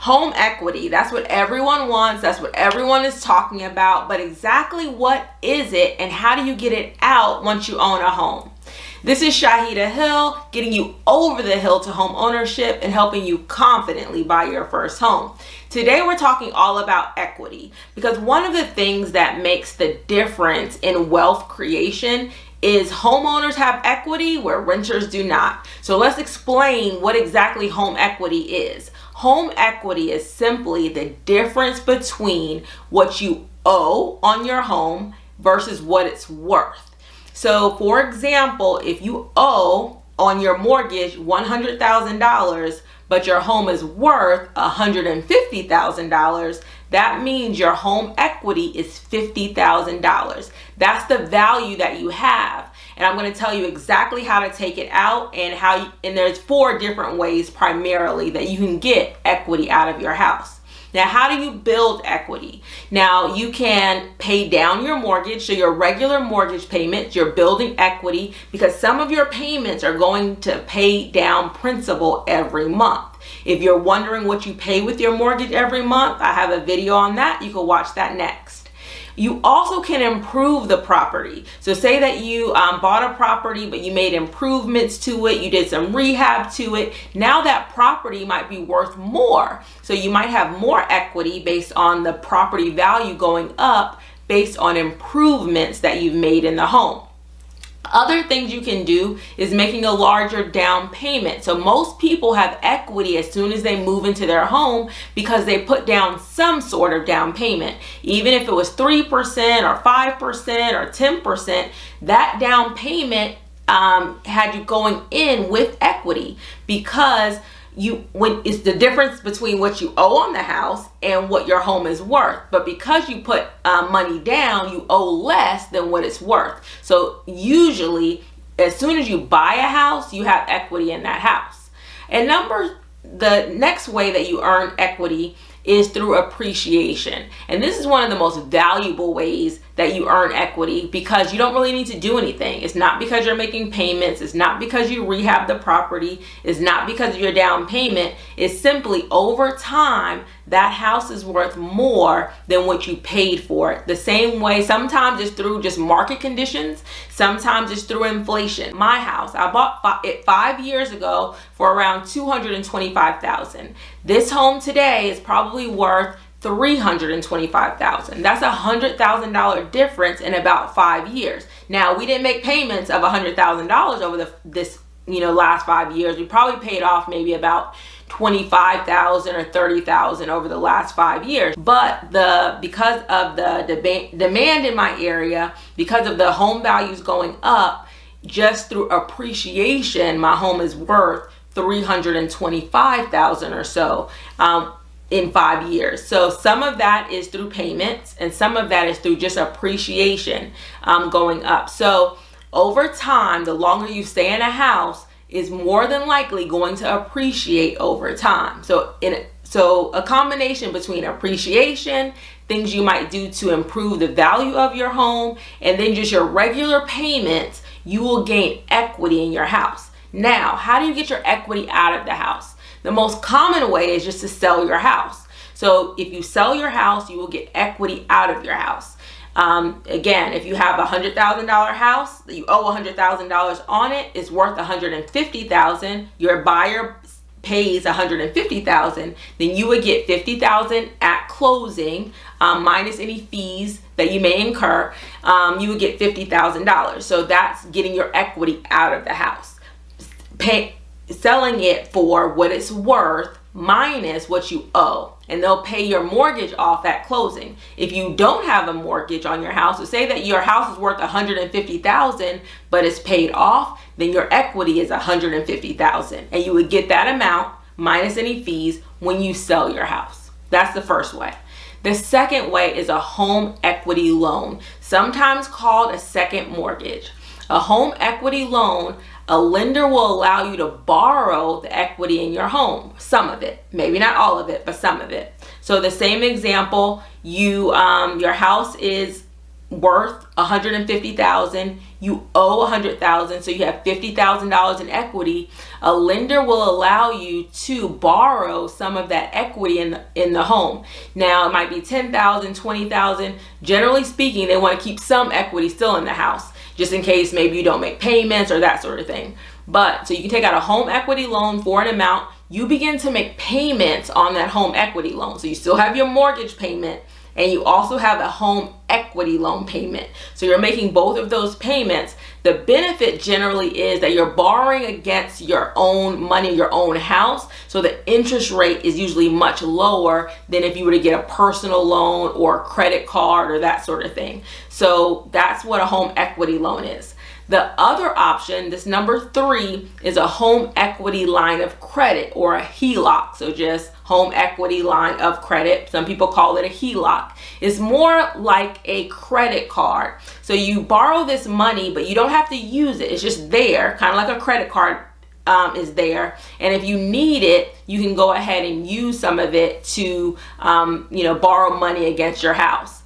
Home equity, that's what everyone wants, that's what everyone is talking about, but exactly what is it and how do you get it out once you own a home? This is Shaheedah Hill, getting you over the hill to home ownership and helping you confidently buy your first home. Today we're talking all about equity, because one of the things that makes the difference in wealth creation is homeowners have equity where renters do not. So let's explain what exactly home equity is. Home equity is simply the difference between what you owe on your home versus what it's worth. So for example, if you owe on your mortgage $100,000, but your home is worth $150,000, that means your home equity is $50,000. That's the value that you have. And I'm going to tell you exactly how to take it out and there's 4 different ways primarily that you can get equity out of your house. Now, how do you build equity? Now, you can pay down your mortgage, so your regular mortgage payments, you're building equity because some of your payments are going to pay down principal every month. If you're wondering what you pay with your mortgage every month, I have a video on that. You can watch that next. You also can improve the property. So say that you bought a property, but you made improvements to it, you did some rehab to it. Now that property might be worth more. So you might have more equity based on the property value going up based on improvements that you've made in the home. Other things you can do is making a larger down payment. So most people have equity as soon as they move into their home because they put down some sort of down payment. Even if it was 3% or 5% or 10%, that down payment had you going in with equity because when it's the difference between what you owe on the house and what your home is worth. But because you put money down, you owe less than what it's worth. So usually, as soon as you buy a house, you have equity in that house. And the next way that you earn equity is through appreciation. And this is one of the most valuable ways that you earn equity because you don't really need to do anything. It's not because you're making payments. It's not because you rehab the property. It's not because of your down payment. It's simply over time, that house is worth more than what you paid for it. The same way, sometimes it's through just market conditions. Sometimes it's through inflation. My house, I bought it 5 years ago for around $225,000. This home today is probably worth $325,000. That's $100,000 difference in about 5 years. Now, we didn't make payments of $100,000 over this last 5 years. We probably paid off maybe about $25,000 or $30,000 over the last 5 years. But because of the demand in my area, because of the home values going up, just through appreciation, my home is worth $325,000 or so in 5 years. So some of that is through payments and some of that is through just appreciation going up. So over time, the longer you stay in a house is more than likely going to appreciate over time. So a combination between appreciation, things you might do to improve the value of your home, and then just your regular payments, you will gain equity in your house. Now, how do you get your equity out of the house? The most common way is just to sell your house. So if you sell your house, you will get equity out of your house. Again, if you have a $100,000 house, you owe $100,000 on it, it's worth $150,000. Your buyer pays $150,000, then you would get $50,000 at closing, minus any fees that you may incur. You would get $50,000. So that's getting your equity out of the house. Selling it for what it's worth minus what you owe, and they'll pay your mortgage off at closing. If you don't have a mortgage on your house, so say that your house is worth $150,000 but it's paid off, then your equity is $150,000, and you would get that amount minus any fees when you sell your house. That's the first way. The second way is a home equity loan, sometimes called a second mortgage. A home equity loan, a lender will allow you to borrow the equity in your home, some of it, maybe not all of it, but some of it. So the same example, your house is worth $150,000, you owe $100,000, so you have $50,000 in equity, a lender will allow you to borrow some of that equity in the home. Now it might be $10,000, $20,000. Generally speaking, they want to keep some equity still in the house, just in case maybe you don't make payments or that sort of thing. But so you can take out a home equity loan for an amount. You begin to make payments on that home equity loan. So you still have your mortgage payment, and you also have a home equity loan payment. So you're making both of those payments. The benefit generally is that you're borrowing against your own money, your own house. So the interest rate is usually much lower than if you were to get a personal loan or a credit card or that sort of thing. So that's what a home equity loan is. The other option, this number 3, is a home equity line of credit, or a HELOC. So just home equity line of credit. Some people call it a HELOC. It's more like a credit card. So you borrow this money, but you don't have to use it. It's just there, kind of like a credit card is there. And if you need it, you can go ahead and use some of it to, borrow money against your house.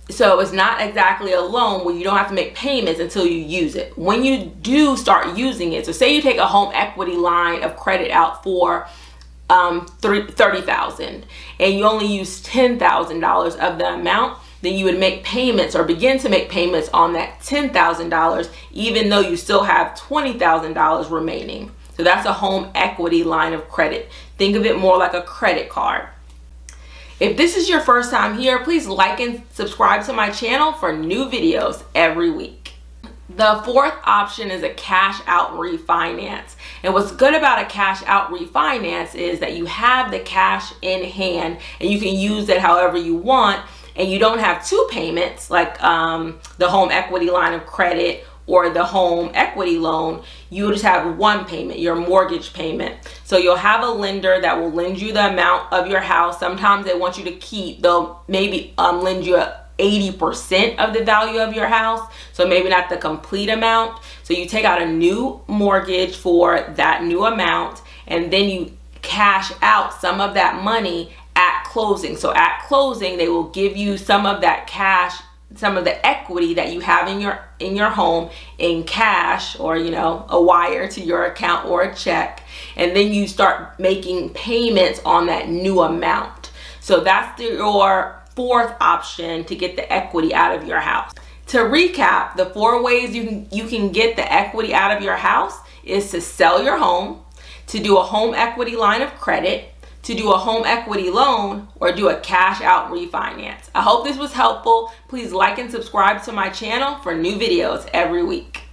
So it's not exactly a loan where you don't have to make payments until you use it. When you do start using it, so say you take a home equity line of credit out for $30,000 and you only use $10,000 of the amount, then you would make payments or begin to make payments on that $10,000, even though you still have $20,000 remaining. So that's a home equity line of credit. Think of it more like a credit card. If this is your first time here, please like and subscribe to my channel for new videos every week. The fourth option is a cash out refinance. And what's good about a cash out refinance is that you have the cash in hand and you can use it however you want, and you don't have two payments like the home equity line of credit or the home equity loan. You just have one payment, your mortgage payment. So you'll have a lender that will lend you the amount of your house. Sometimes they want you to keep, they'll maybe lend you 80% of the value of your house, so maybe not the complete amount. So you take out a new mortgage for that new amount, and then you cash out some of that money at closing. So at closing, they will give you some of that cash, some of the equity that you have in your home in cash, or a wire to your account or a check, and then you start making payments on that new amount. So that's your fourth option to get the equity out of your house. To recap, the 4 ways you can get the equity out of your house is to sell your home, to do a home equity line of credit, to do a home equity loan, or do a cash out refinance. I hope this was helpful. Please like and subscribe to my channel for new videos every week.